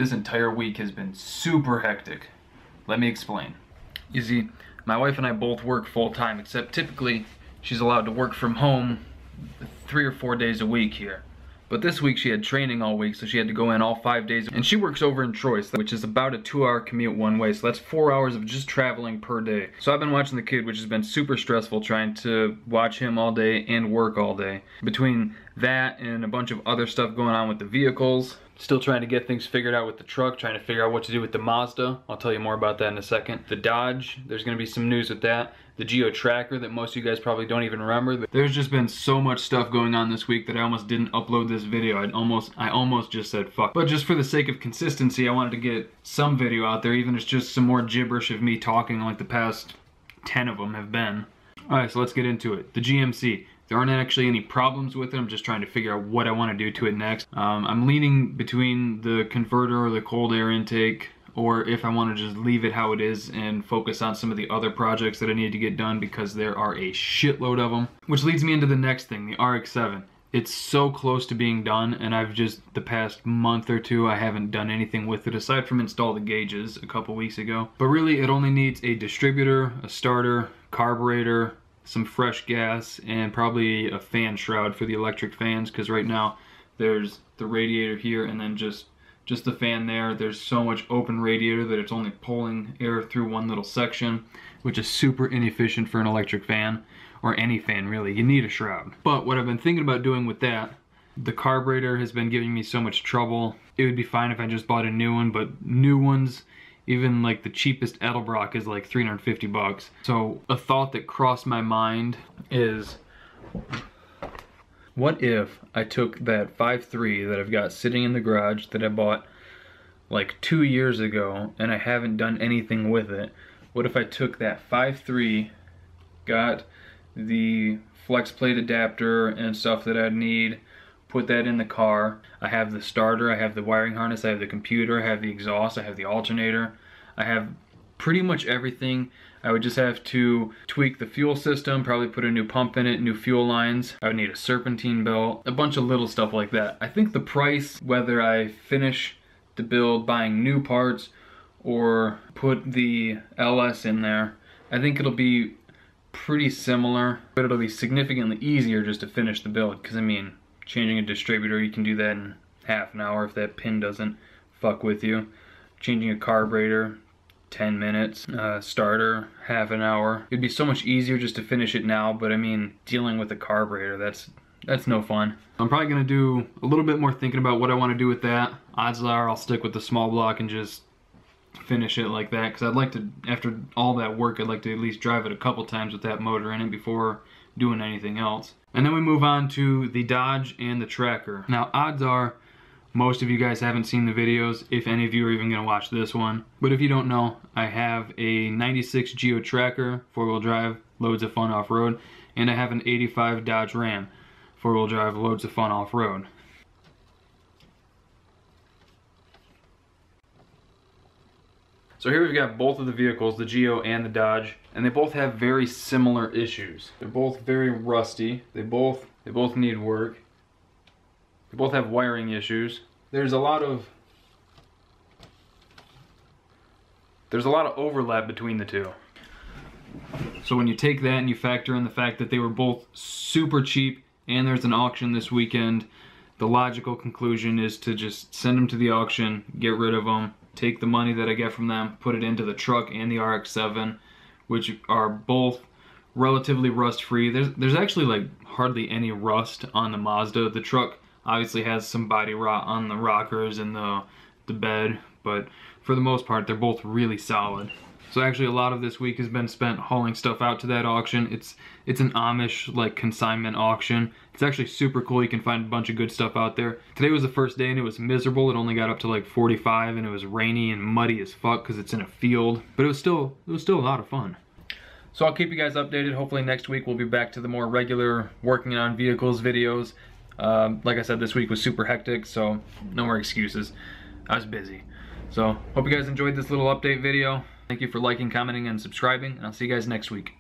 This entire week has been super hectic. Let me explain. You see, my wife and I both work full time, except typically she's allowed to work from home 3 or 4 days a week here. But this week she had training all week, so she had to go in all 5 days. And she works over in Troy, which is about a 2-hour commute one way. So that's 4 hours of just traveling per day. So I've been watching the kid, which has been super stressful, trying to watch him all day and work all day. Between that and a bunch of other stuff going on with the vehicles, still trying to get things figured out with the truck, trying to figure out what to do with the Mazda. I'll tell you more about that in a second. The Dodge, there's gonna be some news with that. The Geo Tracker that most of you guys probably don't even remember. There's just been so much stuff going on this week that I almost didn't upload this video. I almost just said fuck. But just for the sake of consistency, I wanted to get some video out there, even if it's just some more gibberish of me talking like the past 10 of them have been. Alright, so let's get into it. The GMC. There aren't actually any problems with it. I'm just trying to figure out what I want to do to it next. I'm leaning between the converter or the cold air intake, or if I want to just leave it how it is and focus on some of the other projects that I need to get done, because there are a shitload of them. Which leads me into the next thing, the RX7. It's so close to being done, and I've just, the past month or two, I haven't done anything with it aside from install the gauges a couple weeks ago. But really, it only needs a distributor, a starter, carburetor, some fresh gas, and probably a fan shroud for the electric fans, because right now there's the radiator here and then just the fan there. There's so much open radiator that it's only pulling air through one little section, which is super inefficient for an electric fan, or any fan really. You need a shroud. But what I've been thinking about doing with that, the carburetor has been giving me so much trouble. It would be fine if I just bought a new one, but new ones, even like the cheapest Edelbrock, is like 350 bucks. So a thought that crossed my mind is, what if I took that 5.3 that I've got sitting in the garage that I bought like 2 years ago and I haven't done anything with it? What if I took that 5.3, got the flex plate adapter and stuff that I'd need, put that in the car. I have the starter, I have the wiring harness, I have the computer, I have the exhaust, I have the alternator. I have pretty much everything. I would just have to tweak the fuel system, probably put a new pump in it, new fuel lines. I would need a serpentine belt, a bunch of little stuff like that. I think the price, whether I finish the build buying new parts or put the LS in there, I think it'll be pretty similar, but it'll be significantly easier just to finish the build, because I mean, changing a distributor, you can do that in half an hour if that pin doesn't fuck with you. Changing a carburetor, 10 minutes. Starter, half an hour. It'd be so much easier just to finish it now, but I mean, dealing with a carburetor, that's no fun. I'm probably gonna do a little bit more thinking about what I want to do with that. Odds are I'll stick with the small block and just finish it like that, because I'd like to, after all that work, I'd like to at least drive it a couple times with that motor in it before doing anything else. And then we move on to the Dodge and the Tracker. Now, odds are most of you guys haven't seen the videos, if any of you are even gonna watch this one. But if you don't know, I have a 96 Geo Tracker, 4-wheel drive, loads of fun off-road, and I have an 85 Dodge Ram, 4-wheel drive, loads of fun off-road. So here we've got both of the vehicles, the Geo and the Dodge, and they both have very similar issues. They're both very rusty. They both need work. They both have wiring issues. There's a lot of overlap between the two. So when you take that and you factor in the fact that they were both super cheap and there's an auction this weekend, the logical conclusion is to just send them to the auction, get rid of them, take the money that I get from them, put it into the truck and the RX7, which are both relatively rust free. There's actually like hardly any rust on the Mazda. The truck obviously has some body rot on the rockers and the bed, but for the most part they're both really solid. So actually a lot of this week has been spent hauling stuff out to that auction. It's an Amish like consignment auction. It's actually super cool. You can find a bunch of good stuff out there. Today was the first day and it was miserable. It only got up to like 45 and it was rainy and muddy as fuck because it's in a field, but it was still a lot of fun. So I'll keep you guys updated. Hopefully next week we'll be back to the more regular working on vehicles videos. Like I said, this week was super hectic, so no more excuses. I was busy. So hope you guys enjoyed this little update video. Thank you for liking, commenting, and subscribing, and I'll see you guys next week.